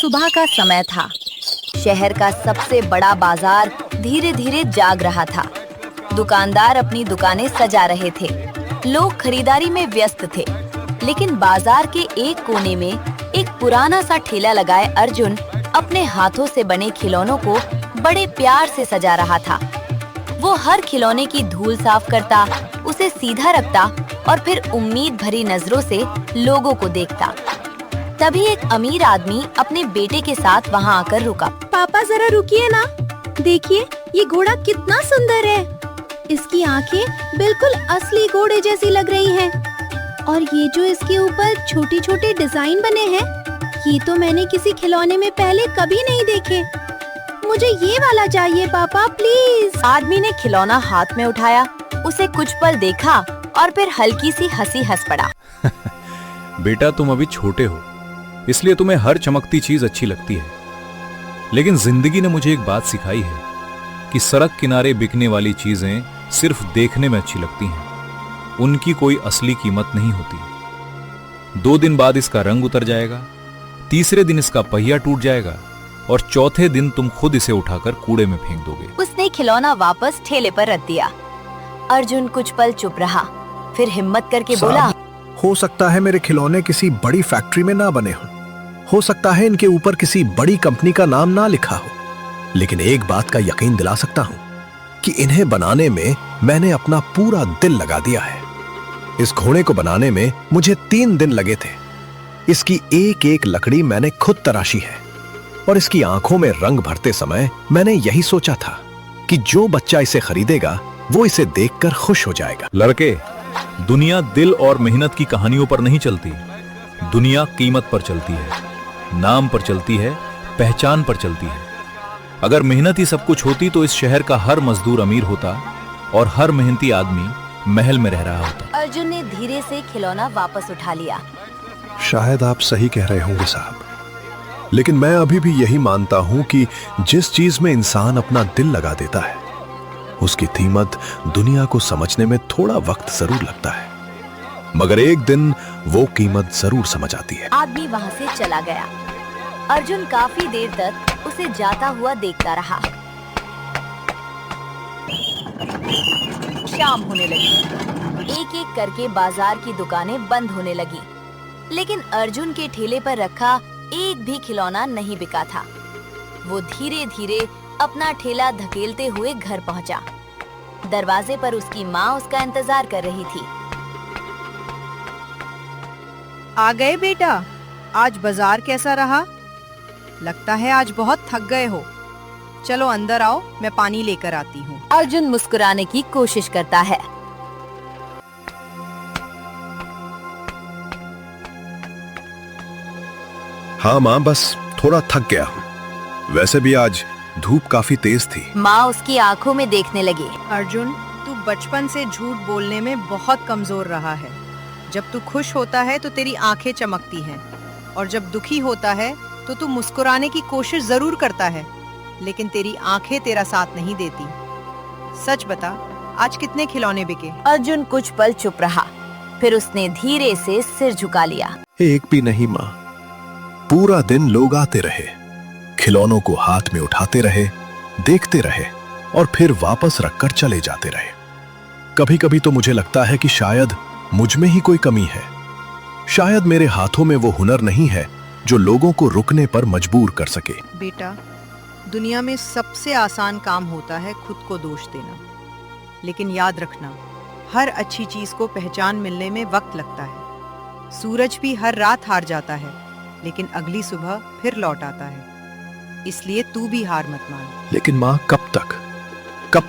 सुबह का समय था। शहर का सबसे बड़ा बाजार धीरे धीरे जाग रहा था। दुकानदार अपनी दुकानें सजा रहे थे। लोग खरीदारी में व्यस्त थे। लेकिन बाजार के एक कोने में एक पुराना सा ठेला लगाए अर्जुन अपने हाथों से बने खिलौनों को बड़े प्यार से सजा रहा था। वो हर खिलौने की धूल साफ करता, उसे सीधा रखता और फिर उम्मीद भरी नजरों से लोगों को देखता। तभी एक अमीर आदमी अपने बेटे के साथ वहाँ आकर रुका। पापा जरा रुकिए ना, देखिए ये घोड़ा कितना सुंदर है। इसकी आंखें बिल्कुल असली घोड़े जैसी लग रही हैं। और ये जो इसके ऊपर छोटे छोटे डिजाइन बने हैं, ये तो मैंने किसी खिलौने में पहले कभी नहीं देखे। मुझे ये वाला चाहिए पापा, प्लीज। आदमी ने खिलौना हाथ में उठाया, उसे कुछ पल देखा और फिर हल्की सी हंसी हंस पड़ा। बेटा, तुम अभी छोटे हो, इसलिए तुम्हें हर चमकती चीज अच्छी लगती है। लेकिन जिंदगी ने मुझे एक बात सिखाई है कि सड़क किनारे बिकने वाली चीजें सिर्फ देखने में अच्छी लगती हैं, उनकी कोई असली कीमत नहीं होती। 2 दिन बाद इसका रंग उतर जाएगा, तीसरे दिन इसका पहिया टूट जाएगा और चौथे दिन तुम खुद इसे उठाकर कूड़े में फेंक दोगे। उसने खिलौना वापस ठेले पर रख दिया। अर्जुन कुछ पल चुप रहा, फिर हिम्मत करके बोला, हो सकता है मेरे खिलौने किसी बड़ी फैक्ट्री में ना बने हो सकता है इनके ऊपर किसी बड़ी कंपनी का नाम ना लिखा हो, लेकिन एक बात का यकीन दिला सकता हूं कि इन्हें बनाने में मैंने अपना पूरा दिल लगा दिया है। इस घोड़े को बनाने में मुझे 3 दिन लगे थे। इसकी एक एक लकड़ी मैंने खुद तराशी है और इसकी आंखों में रंग भरते समय मैंने यही सोचा था कि जो बच्चा इसे खरीदेगा वो इसे देखकर खुश हो जाएगा। लड़के, दुनिया दिल और मेहनत की कहानियों पर नहीं चलती। दुनिया कीमत पर चलती है, नाम पर चलती है, पहचान पर चलती है। अगर मेहनत ही सब कुछ होती तो इस शहर का हर मजदूर अमीर होता और हर मेहनती आदमी महल में रह रहा होता। अर्जुन ने धीरे से खिलौना वापस उठा लिया। शायद आप सही कह रहे होंगे साहब, लेकिन मैं अभी भी यही मानता हूं कि जिस चीज में इंसान अपना दिल लगा देता है उसकी कीमत दुनिया को समझने में थोड़ा वक्त जरूर लगता है, मगर एक दिन वो कीमत जरूर समझ आती है। आदमी वहाँ से चला गया। अर्जुन काफी देर तक उसे जाता हुआ देखता रहा। शाम होने लगी। एक एक करके बाजार की दुकानें बंद होने लगी, लेकिन अर्जुन के ठेले पर रखा एक भी खिलौना नहीं बिका था। वो धीरे धीरे अपना ठेला धकेलते हुए घर पहुंचा। दरवाजे पर उसकी माँ उसका इंतजार कर रही थी। आ गए बेटा, आज बाजार कैसा रहा? लगता है आज बहुत थक गए हो। चलो अंदर आओ, मैं पानी लेकर आती हूँ। अर्जुन मुस्कुराने की कोशिश करता है। हाँ माँ, बस थोड़ा थक गया हूँ। वैसे भी आज धूप काफी तेज थी। माँ उसकी आंखों में देखने लगी। अर्जुन, तू बचपन से झूठ बोलने में बहुत कमजोर रहा है। जब तू खुश होता है तो तेरी आंखें चमकती हैं, और जब दुखी होता है तो तू मुस्कुराने की कोशिश जरूर करता है, लेकिन तेरी आंखें तेरा साथ नहीं देती। सच बता, आज कितने खिलौने बिके? अर्जुन कुछ पल चुप रहा, फिर उसने धीरे से सिर झुका लिया। एक भी नहीं माँ, पूरा दिन लोग आते रहे, खिलौनों को हाथ में उठाते रहे, देखते रहे और फिर वापस रखकर चले जाते रहे। कभी कभी तो मुझे लगता है कि शायद मुझ में ही कोई कमी है। शायद मेरे हाथों में वो हुनर नहीं है जो लोगों को रुकने पर मजबूर कर सके। बेटा, दुनिया में सबसे आसान काम होता है खुद को दोष देना, लेकिन याद रखना, हर अच्छी चीज को पहचान मिलने में वक्त लगता है। सूरज भी हर रात हार जाता है, लेकिन अगली सुबह फिर लौट आता है। इसलिए तू भी हार मत मान। लेकिन माँ, कब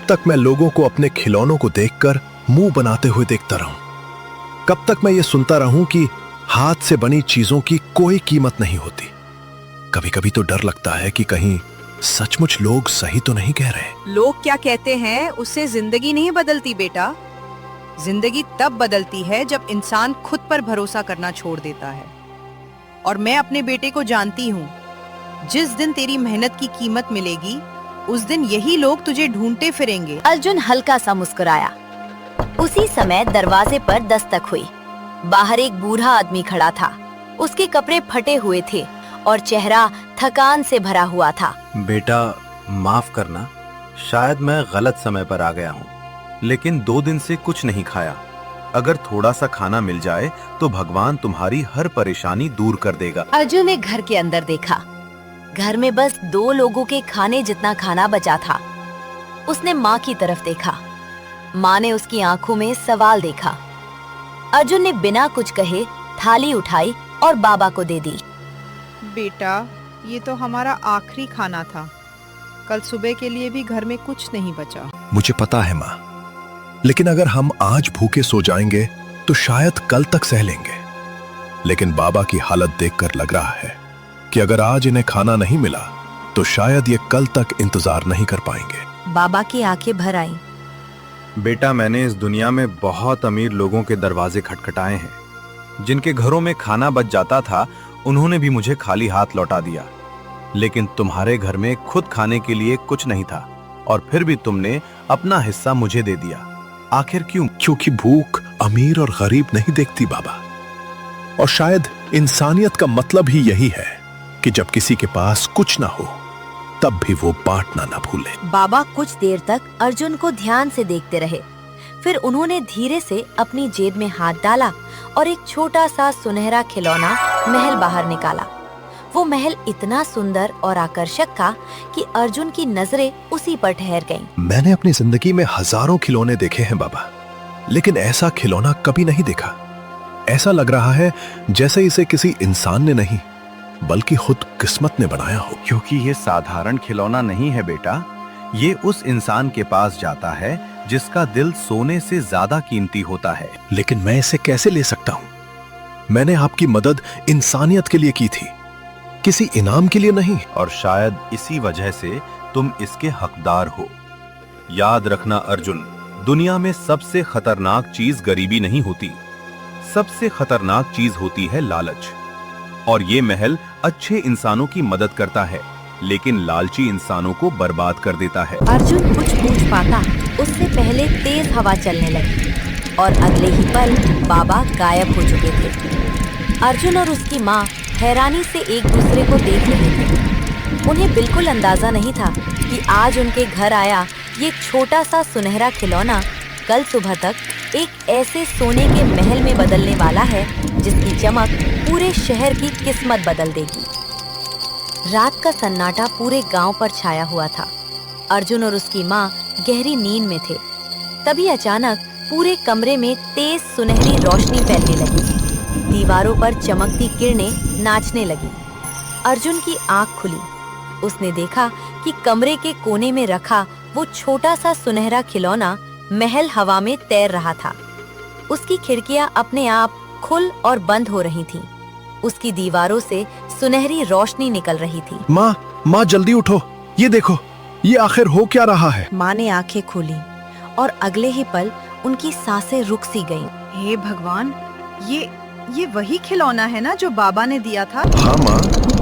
तक मैं लोगों को अपने खिलौनों को देखकर मुंह बनाते हुए देखता रहूं? कब तक मैं ये सुनता रहूं कि हाथ से बनी चीजों की कोई कीमत नहीं होती? कभी कभी तो डर लगता है कि कहीं सचमुच लोग सही तो नहीं कह रहे। लोग क्या कहते हैं उससे जिंदगी नहीं बदलती बेटा। जिंदगी तब बदलती है जब इंसान खुद पर भरोसा करना छोड़ देता है। और मैं अपने बेटे को जानती हूँ, जिस दिन तेरी मेहनत की कीमत मिलेगी उस दिन यही लोग तुझे ढूंढते फिरेंगे। अर्जुन हल्का सा मुस्कुराया। उसी समय दरवाजे पर दस्तक हुई। बाहर एक बूढ़ा आदमी खड़ा था। उसके कपड़े फटे हुए थे और चेहरा थकान से भरा हुआ था। बेटा माफ करना, शायद मैं गलत समय पर आ गया हूँ, लेकिन 2 दिन से कुछ नहीं खाया। अगर थोड़ा सा खाना मिल जाए तो भगवान तुम्हारी हर परेशानी दूर कर देगा। अर्जुन ने घर के अंदर देखा। घर में बस 2 लोगों के खाने जितना खाना बचा था। उसने माँ की तरफ देखा। माँ ने उसकी आंखों में सवाल देखा। अर्जुन ने बिना कुछ कहे थाली उठाई और बाबा को दे दी। बेटा, ये तो हमारा आखिरी खाना था। कल सुबह के लिए भी घर में कुछ नहीं बचा। मुझे पता है माँ, लेकिन अगर हम आज भूखे सो जाएंगे तो शायद कल तक सह लेंगे। लेकिन बाबा की हालत देखकर लग रहा है कि अगर आज इन्हें खाना नहीं मिला तो शायद ये कल तक इंतजार नहीं कर पाएंगे। बाबा की आंखें भर आईं। बेटा, मैंने इस दुनिया में बहुत अमीर लोगों के दरवाजे खटखटाए हैं। जिनके घरों में खाना बच जाता था उन्होंने भी मुझे खाली हाथ लौटा दिया। लेकिन तुम्हारे घर में खुद खाने के लिए कुछ नहीं था और फिर भी तुमने अपना हिस्सा मुझे दे दिया। आखिर क्यों? क्योंकि भूख अमीर और गरीब नहीं देखती बाबा। और शायद इंसानियत का मतलब ही यही है कि जब किसी के पास कुछ ना हो तब भी वो बांटना ना भूले। बाबा कुछ देर तक अर्जुन को ध्यान से देखते रहे। फिर उन्होंने धीरे से अपनी जेब में हाथ डाला और एक छोटा सा सुनहरा खिलौना महल बाहर निकाला। वो महल इतना सुंदर और आकर्षक था कि अर्जुन की नजरें उसी पर ठहर गईं। मैंने अपनी जिंदगी में हजारों खिलौने देखे हैं बाबा, लेकिन ऐसा खिलौना कभी नहीं देखा। ऐसा लग रहा है जैसे इसे किसी इंसान ने नहीं बल्कि खुद किस्मत ने बनाया हो। क्योंकि ये साधारण खिलौना नहीं है बेटा, ये उस इंसान के पास जाता है जिसका दिल सोने से ज्यादा कीमती होता है। लेकिन मैं इसे कैसे ले सकता हूँ? मैंने आपकी मदद इंसानियत के लिए की थी, किसी इनाम के लिए नहीं। और शायद इसी वजह से तुम इसके हकदार हो। याद रखना अर्जुन, दुनिया में सबसे खतरनाक चीज गरीबी नहीं होती, सबसे खतरनाक चीज होती है लालच। और ये महल अच्छे इंसानों की मदद करता है, लेकिन लालची इंसानों को बर्बाद कर देता है। अर्जुन कुछ पूछ पाता उससे पहले तेज हवा चलने लगी और अगले ही पल बाबा गायब हो चुके थे। अर्जुन और उसकी माँ हैरानी से एक दूसरे को देख रहे थे। उन्हें बिल्कुल अंदाजा नहीं था कि आज उनके घर आया ये छोटा सा सुनहरा खिलौना कल सुबह तक एक ऐसे सोने के महल में बदलने वाला है जिसकी चमक पूरे शहर की किस्मत बदल देगी। रात का सन्नाटा पूरे गांव पर छाया हुआ था। अर्जुन और उसकी माँ गहरी नींद में थे। तभी अचानक पूरे कमरे में तेज सुनहरी रोशनी फैलने लगी। दीवारों पर चमकती किरणें नाचने लगी। अर्जुन की आंख खुली। उसने देखा कि कमरे के कोने में रखा वो छोटा सा सुनहरा खिलौना महल हवा में तैर रहा था। उसकी खिड़कियां अपने आप खुल और बंद हो रही थीं। उसकी दीवारों से सुनहरी रोशनी निकल रही थी। माँ जल्दी उठो, ये देखो, ये आखिर हो क्या रहा है? माँ ने आंखें खोली और अगले ही पल उनकी सांसें रुक सी गईं। हे भगवान, ये वही खिलौना है ना जो बाबा ने दिया था? हाँ माँ,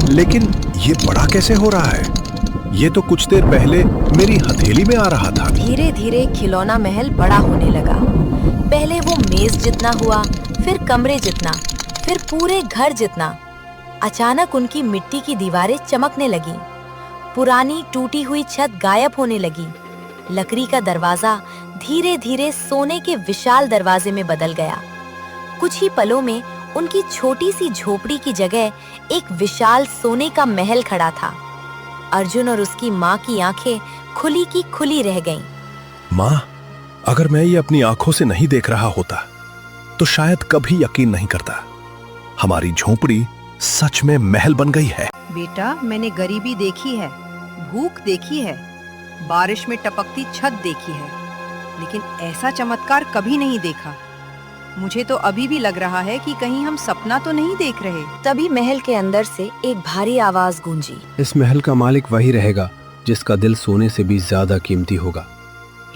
लेकिन ये बड़ा कैसे हो रहा है? ये तो कुछ देर पहले मेरी हथेली में आ रहा था। धीरे धीरे खिलौना महल बड़ा होने लगा। पहले वो मेज जितना हुआ, फिर कमरे जितना, फिर पूरे घर जितना। अचानक उनकी मिट्टी की दीवारें चमकने लगी। पुरानी टूटी हुई छत गायब होने लगी। लकड़ी का दरवाजा धीरे धीरे सोने के विशाल दरवाजे में बदल गया। कुछ ही पलों में उनकी छोटी सी झोपड़ी की जगह एक विशाल सोने का महल खड़ा था। अर्जुन और उसकी माँ की आंखें खुली की खुली रह गईं। माँ, अगर मैं ये अपनी आंखों से नहीं देख रहा होता तो शायद कभी यकीन नहीं करता। हमारी झोपड़ी सच में महल बन गई है। बेटा, मैंने गरीबी देखी है, भूख देखी है, बारिश में टपकती छत देखी है, लेकिन ऐसा चमत्कार कभी नहीं देखा। मुझे तो अभी भी लग रहा है कि कहीं हम सपना तो नहीं देख रहे। तभी महल के अंदर से एक भारी आवाज गूंजी। इस महल का मालिक वही रहेगा जिसका दिल सोने से भी ज्यादा कीमती होगा।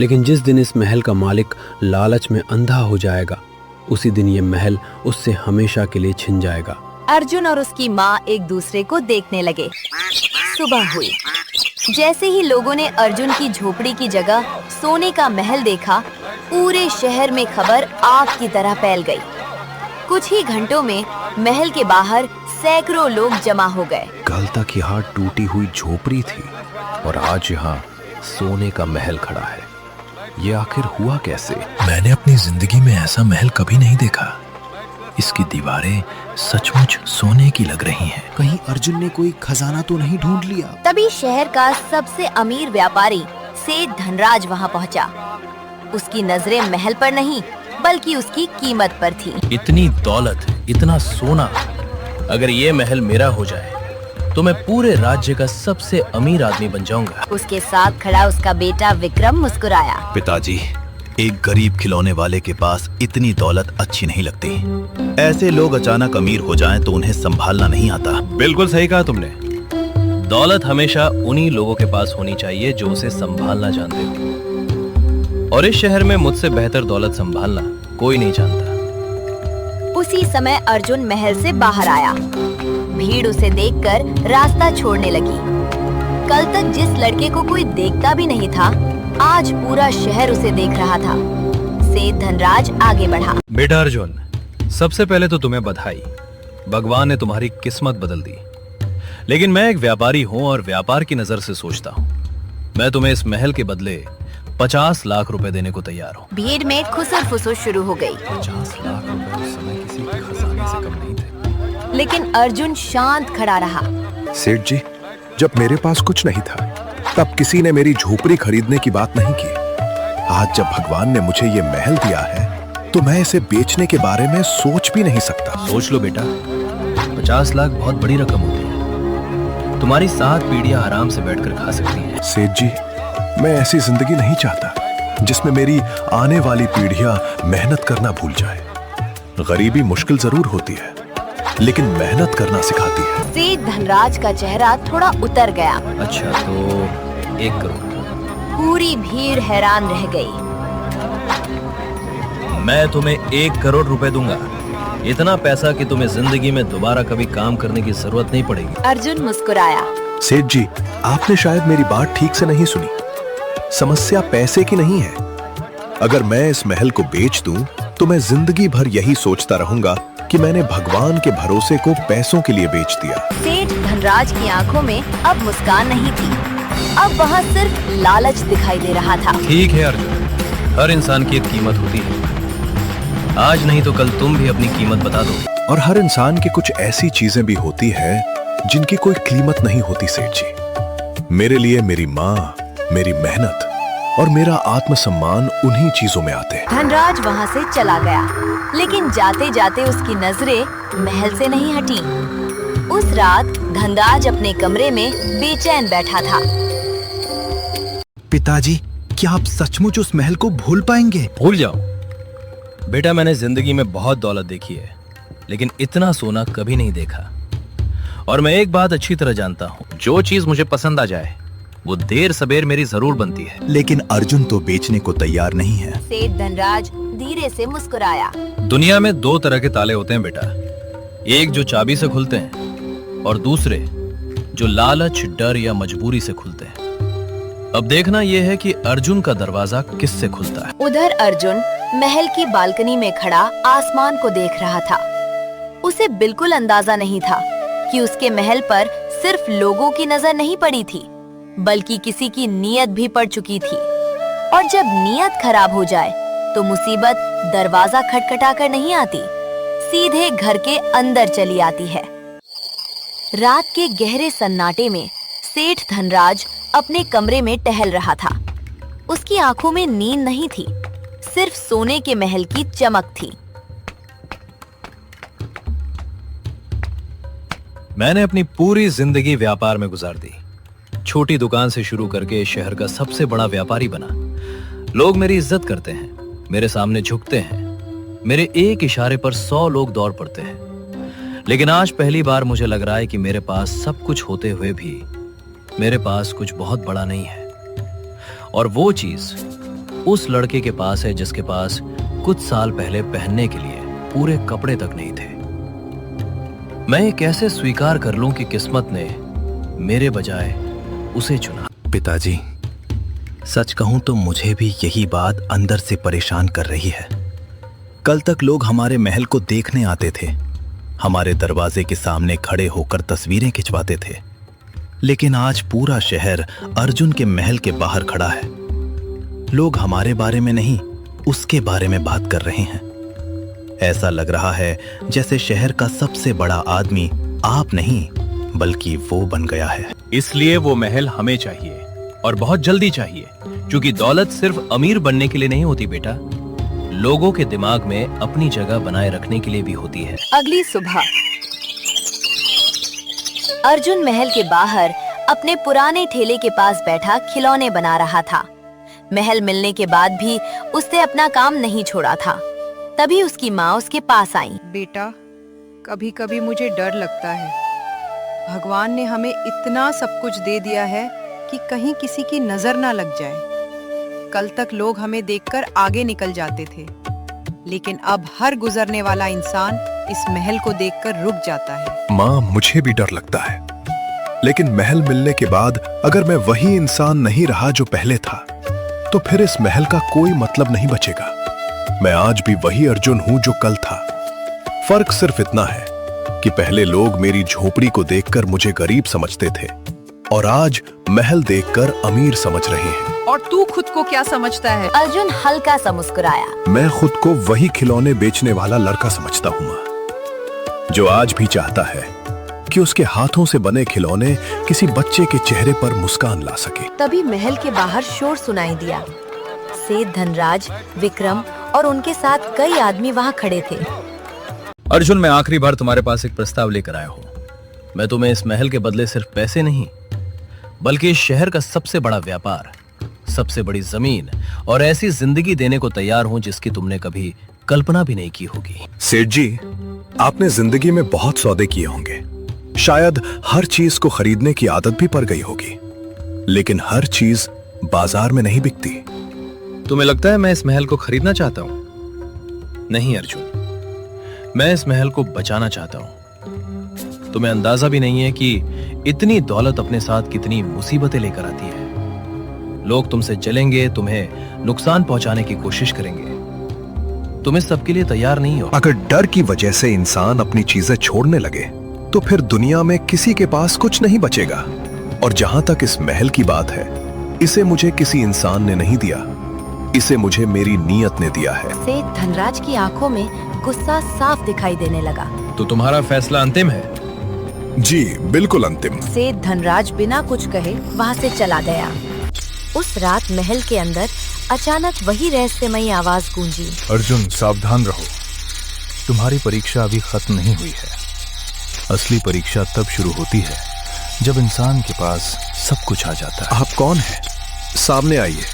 लेकिन जिस दिन इस महल का मालिक लालच में अंधा हो जाएगा, उसी दिन ये महल उससे हमेशा के लिए छिन जाएगा। अर्जुन और उसकी माँ एक दूसरे को देखने लगे। सुबह हुई। जैसे ही लोगों ने अर्जुन की झोपड़ी की जगह सोने का महल देखा, पूरे शहर में खबर आग की तरह फैल गई। कुछ ही घंटों में महल के बाहर सैकड़ों लोग जमा हो गए। कल तक यहाँ टूटी हुई झोपड़ी थी और आज यहाँ सोने का महल खड़ा है। ये आखिर हुआ कैसे? मैंने अपनी जिंदगी में ऐसा महल कभी नहीं देखा। इसकी दीवारें सचमुच सोने की लग रही हैं। कहीं अर्जुन ने कोई खजाना तो नहीं ढूंढ लिया? तभी शहर का सबसे अमीर व्यापारी सेठ धनराज वहाँ पहुँचा। उसकी नजरें महल पर नहीं बल्कि उसकी कीमत पर थी। इतनी दौलत, इतना सोना, अगर ये महल मेरा हो जाए तो मैं पूरे राज्य का सबसे अमीर आदमी बन जाऊंगा। उसके साथ खड़ा उसका बेटा विक्रम मुस्कुराया। पिताजी, एक गरीब खिलौने वाले के पास इतनी दौलत अच्छी नहीं लगती। ऐसे लोग अचानक अमीर हो जाएं तो उन्हें संभालना नहीं आता। बिल्कुल सही कहा तुमने। दौलत हमेशा उन्हीं लोगों के पास होनी चाहिए जो उसे संभालना जानते हो, और इस शहर में मुझसे बेहतर दौलत संभालना कोई नहीं जानता। उसी समय अर्जुन महल से बाहर आया। भीड़ उसे देखकर रास्ता छोड़ने लगी। कल तक जिस लड़के को कोई देखता भी नहीं था, आज पूरा शहर उसे देख रहा था। सेठ धनराज आगे बढ़ा। बेटा अर्जुन, सबसे पहले तो तुम्हें बधाई। भगवान ने तुम्हारी किस्मत बदल दी। लेकिन मैं एक व्यापारी हूँ और व्यापार की नजर से सोचता हूँ। मैं तुम्हें इस महल के बदले 50 लाख रुपए देने को तैयार हूँ। भीड़ में खुसर फुसर शुरू हो गई। 50 लाख रुपए उस समय किसी खजाने से कम नहीं थे। लेकिन अर्जुन शांत खड़ा रहा। सेठ जी, जब मेरे पास कुछ नहीं था तब किसी ने मेरी झोपड़ी खरीदने की बात नहीं की। आज जब भगवान ने मुझे ये महल दिया है तो मैं इसे बेचने के बारे में सोच भी नहीं सकता। सोच लो बेटा, 50 लाख बहुत बड़ी रकम होती है। तुम्हारी 7 पीढ़ियां आराम से बैठकर खा सकती हैं। सेठ जी, मैं ऐसी जिंदगी नहीं चाहता जिसमें मेरी आने वाली पीढ़ियां मेहनत करना भूल जाए। गरीबी मुश्किल जरूर होती है लेकिन मेहनत करना सिखाती है। सेठ धनराज का चेहरा थोड़ा उतर गया। अच्छा, तो 1 करोड़। पूरी भीड़ हैरान रह गई। मैं तुम्हें 1 करोड़ रुपए दूंगा। इतना पैसा कि तुम्हें जिंदगी में दोबारा कभी काम करने की जरूरत नहीं पड़ेगी। अर्जुन मुस्कुराया। सेठ जी, आपने शायद मेरी बात ठीक से नहीं सुनी। समस्या पैसे की नहीं है। अगर मैं इस महल को बेच दूं तो मैं जिंदगी भर यही सोचता रहूंगा कि मैंने भगवान के भरोसे को पैसों के लिए बेच दिया। सेठ धनराज की आंखों में अब मुस्कान नहीं थी। अब वहाँ सिर्फ लालच दिखाई दे रहा था। ठीक है अर्जुन, हर इंसान की एक कीमत होती है। आज नहीं तो कल तुम भी अपनी कीमत बता दो। और हर इंसान की कुछ ऐसी चीजें भी होती है जिनकी कोई कीमत नहीं होती। सेठ जी, मेरे लिए मेरी माँ, मेरी मेहनत और मेरा आत्मसम्मान उन्हीं चीजों में आते हैं। धनराज वहाँ से चला गया, लेकिन जाते जाते उसकी नजरें महल से नहीं हटी। उस रात धनराज अपने कमरे में बेचैन बैठा था। पिताजी, क्या आप सचमुच उस महल को भूल पाएंगे? भूल जाओ बेटा, मैंने जिंदगी में बहुत दौलत देखी है लेकिन इतना सोना कभी नहीं देखा। और मैं एक बात अच्छी तरह जानता हूँ, जो चीज मुझे पसंद आ जाए वो देर सबेर मेरी जरूर बनती है। लेकिन अर्जुन तो बेचने को तैयार नहीं है। सेठ धनराज धीरे से मुस्कुराया। दुनिया में 2 तरह के ताले होते हैं बेटा, एक जो चाबी से खुलते हैं और दूसरे जो लालच, डर या मजबूरी से खुलते हैं। अब देखना यह है कि अर्जुन का दरवाजा किससे खुलता है। उधर अर्जुन महल की बालकनी में खड़ा आसमान को देख रहा था। उसे बिल्कुल अंदाजा नहीं था कि उसके महल पर सिर्फ लोगों की नजर नहीं पड़ी थी बल्कि किसी की नीयत भी पड़ चुकी थी। और जब नीयत खराब हो जाए तो मुसीबत दरवाजा खटखटा कर नहीं आती, सीधे घर के अंदर चली आती है। रात के गहरे सन्नाटे में सेठ धनराज अपने कमरे में टहल रहा था। उसकी आंखों में नींद नहीं थी, सिर्फ सोने के महल की चमक थी। मैंने अपनी पूरी जिंदगी व्यापार में गुजार दी। छोटी दुकान से शुरू करके शहर का सबसे बड़ा व्यापारी बना। लोग मेरी इज्जत करते हैं, मेरे सामने झुकते हैं, मेरे एक इशारे पर 100 लोग दौड़ पड़ते हैं। लेकिन आज पहली बार मुझे लग रहा है कि मेरे पास सब कुछ होते हुए भी मेरे पास कुछ बहुत बड़ा नहीं है। और वो चीज उस लड़के के पास है जिसके पास कुछ साल पहले पहनने के लिए पूरे कपड़े तक नहीं थे। मैं ये कैसे स्वीकार कर लूं कि किस्मत ने मेरे बजाय उसे चुना। पिताजी, सच कहूं तो मुझे भी यही बात अंदर से परेशान कर रही है। कल तक लोग हमारे महल को देखने आते थे, हमारे दरवाजे के सामने खड़े होकर तस्वीरें खिंचवाते थे। लेकिन आज पूरा शहर अर्जुन के महल के बाहर खड़ा है। लोग हमारे बारे में नहीं, उसके बारे में बात कर रहे हैं। ऐसा लग रहा है जैसे शहर का सबसे बड़ा आदमी आप नहीं, बल्कि वो बन गया है। इसलिए वो महल हमें चाहिए, और बहुत जल्दी चाहिए, क्योंकि दौलत सिर्फ अमीर बनने के लिए नहीं होती बेटा, लोगों के दिमाग में अपनी जगह बनाए रखने के लिए भी होती है। अगली सुबह अर्जुन महल के बाहर अपने पुराने ठेले के पास बैठा खिलौने बना रहा था। महल मिलने के बाद भी उसने अपना काम नहीं छोड़ा था। तभी उसकी माँ उसके पास आई। बेटा, कभी कभी मुझे डर लगता है। भगवान ने हमें इतना सब कुछ दे दिया है कि कहीं किसी की नजर ना लग जाए। कल तक लोग हमें देखकर आगे निकल जाते थे, लेकिन अब हर गुजरने वाला इंसान इस महल को देखकर रुक जाता है। माँ, मुझे भी डर लगता है, लेकिन महल मिलने के बाद अगर मैं वही इंसान नहीं रहा जो पहले था, तो फिर इस महल का कोई मतलब नहीं बचेगा। मैं आज भी वही अर्जुन हूँ जो कल था। फर्क सिर्फ इतना है कि पहले लोग मेरी झोपड़ी को देखकर मुझे गरीब समझते थे, और आज महल देखकर अमीर समझ रहे हैं। और तू खुद को क्या समझता है? अर्जुन हल्का सा मुस्कुराया। मैं खुद को वही खिलौने बेचने वाला लड़का समझता हूँ माँ, जो आज भी चाहता है कि उसके हाथों से बने खिलौने किसी बच्चे के चेहरे पर मुस्कान ला सके। तभी महल के बाहर शोर सुनाई दिया। सेठ धनराज, विक्रम और उनके साथ कई आदमी वहाँ खड़े थे। अर्जुन, मैं आखिरी बार तुम्हारे पास एक प्रस्ताव लेकर आया हूँ। मैं तुम्हें इस महल के बदले सिर्फ पैसे नहीं, बल्कि इस शहर का सबसे बड़ा व्यापार, सबसे बड़ी जमीन और ऐसी जिंदगी देने को तैयार हूं जिसकी तुमने कभी कल्पना भी नहीं की होगी। सेठ जी, आपने जिंदगी में बहुत सौदे किए होंगे। शायद हर चीज को खरीदने की आदत भी पड़ गई होगी, लेकिन हर चीज बाजार में नहीं बिकती। तुम्हें लगता है मैं इस महल को खरीदना चाहता हूं? नहीं अर्जुन, मैं इस महल को बचाना चाहता हूं। तुम्हें अंदाजा भी नहीं है कि इतनी दौलत अपने साथ कितनी मुसीबतें लेकर आती है। लोग तुमसे जलेंगे, तुम्हें नुकसान पहुंचाने की कोशिश करेंगे। तुम इस सब के लिए तैयार नहीं हो। अगर डर की वजह से इंसान अपनी चीजें छोड़ने लगे, तो फिर दुनिया में किसी के पास कुछ नहीं बचेगा। और जहां तक इस महल की बात है, इसे मुझे किसी इंसान ने नहीं दिया, इसे मुझे मेरी नीयत ने दिया है। सेठ धनराज की आंखों में गुस्सा साफ दिखाई देने लगा। तो तुम्हारा फैसला अंतिम है? जी बिल्कुल अंतिम। सेठ धनराज बिना कुछ कहे वहाँ से चला गया। उस रात महल के अंदर अचानक वही रहस्यमयी आवाज गूंजी। अर्जुन, सावधान रहो, तुम्हारी परीक्षा अभी खत्म नहीं हुई है। असली परीक्षा तब शुरू होती है जब इंसान के पास सब कुछ आ जाता है। आप कौन हैं? सामने आइए।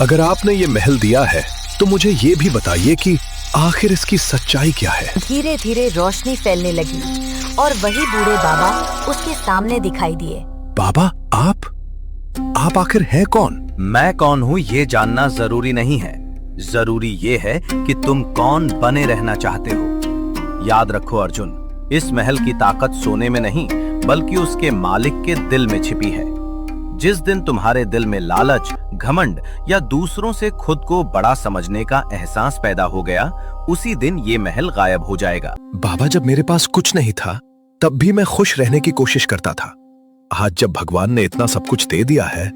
अगर आपने ये महल दिया है, तो मुझे ये भी बताइए कि आखिर इसकी सच्चाई क्या है। धीरे धीरे रोशनी फैलने लगी और वही बूढ़े बाबा उसके सामने दिखाई दिए। बाबा, आप आखिर हैं कौन? मैं कौन हूँ ये जानना जरूरी नहीं है। जरूरी ये है कि तुम कौन बने रहना चाहते हो। याद रखो अर्जुन, इस महल की ताकत सोने में नहीं, बल्कि उसके मालिक के दिल में छिपी है। जिस दिन तुम्हारे दिल में लालच, घमंड या दूसरों से खुद को बड़ा समझने का एहसास पैदा हो गया, उसी दिन ये महल गायब हो जाएगा। बाबा, जब मेरे पास कुछ नहीं था, तब भी मैं खुश रहने की कोशिश करता था। आज जब भगवान ने इतना सब कुछ दे दिया है,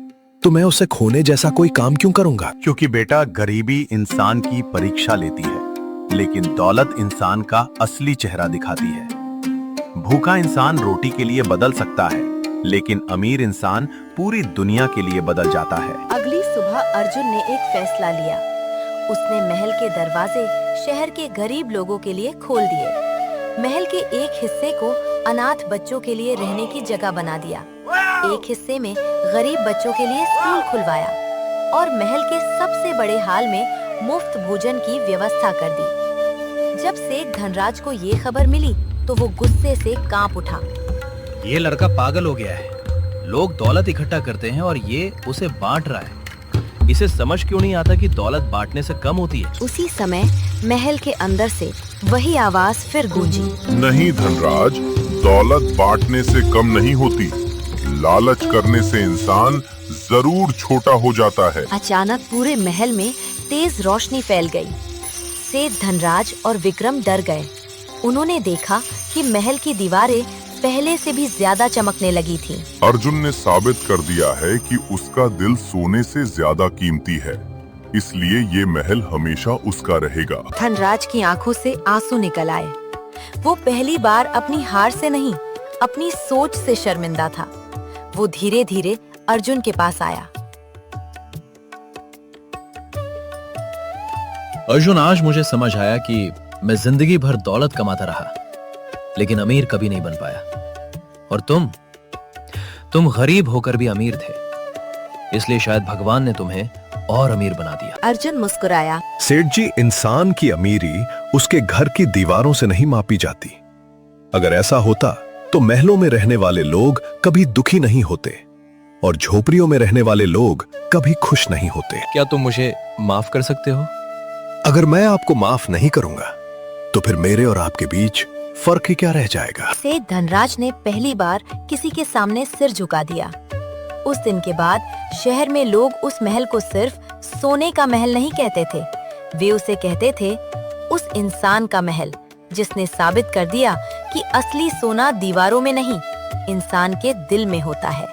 तो मैं उसे खोने जैसा कोई काम क्यों करूंगा? क्योंकि बेटा, गरीबी इंसान की परीक्षा लेती है, लेकिन दौलत इंसान का असली चेहरा दिखाती है। भूखा इंसान रोटी के लिए बदल सकता है, लेकिन अमीर इंसान पूरी दुनिया के लिए बदल जाता है। अगली सुबह अर्जुन ने एक फैसला लिया। उसने महल के दरवाजे शहर के गरीब लोगों के लिए खोल दिए। महल के एक हिस्से को अनाथ बच्चों के लिए रहने की जगह बना दिया। एक हिस्से में गरीब बच्चों के लिए स्कूल खुलवाया और महल के सबसे बड़े हॉल में मुफ्त भोजन की व्यवस्था कर दी। जब सेठ धनराज को ये खबर मिली, तो वो गुस्से से कांप उठा। ये लड़का पागल हो गया है। लोग दौलत इकट्ठा करते हैं और ये उसे बांट रहा है। इसे समझ क्यों नहीं आता कि दौलत बांटने से कम होती है। उसी समय महल के अंदर से वही आवाज फिर गूंजी। नहीं धनराज, दौलत बांटने से कम नहीं होती। लालच करने से इंसान जरूर छोटा हो जाता है। अचानक पूरे महल में तेज रोशनी फैल गई। सेठ धनराज और विक्रम डर गए। उन्होंने देखा कि महल की दीवारें पहले से भी ज्यादा चमकने लगी थीं। अर्जुन ने साबित कर दिया है कि उसका दिल सोने से ज्यादा कीमती है, इसलिए ये महल हमेशा उसका रहेगा। धनराज की आंखों से आंसू निकल आए। वो पहली बार अपनी हार से नहीं, अपनी सोच से शर्मिंदा था। वो धीरे धीरे अर्जुन के पास आया। अर्जुन, आज मुझे समझ आया कि मैं जिंदगी भर दौलत कमाता रहा, लेकिन अमीर कभी नहीं बन पाया। और तुम गरीब होकर भी अमीर थे, इसलिए शायद भगवान ने तुम्हें और अमीर बना दिया। अर्जुन मुस्कुराया। सेठ जी, इंसान की अमीरी उसके घर की दीवारों से नहीं मापी जाती। अगर ऐसा होता तो महलों में रहने वाले लोग कभी दुखी नहीं होते और झोपड़ियों में रहने वाले लोग कभी खुश नहीं होते। क्या तुम मुझे माफ कर सकते हो? अगर मैं आपको माफ नहीं करूंगा तो फिर मेरे और आपके बीच फर्क ही क्या रह जाएगा? सेठ धनराज ने पहली बार किसी के सामने सिर झुका दिया। उस दिन के बाद शहर में लोग उस महल को सिर्फ सोने का महल नहीं कहते थे, वे उसे कहते थे उस इंसान का महल, जिसने साबित कर दिया कि असली सोना दीवारों में नहीं, इंसान के दिल में होता है।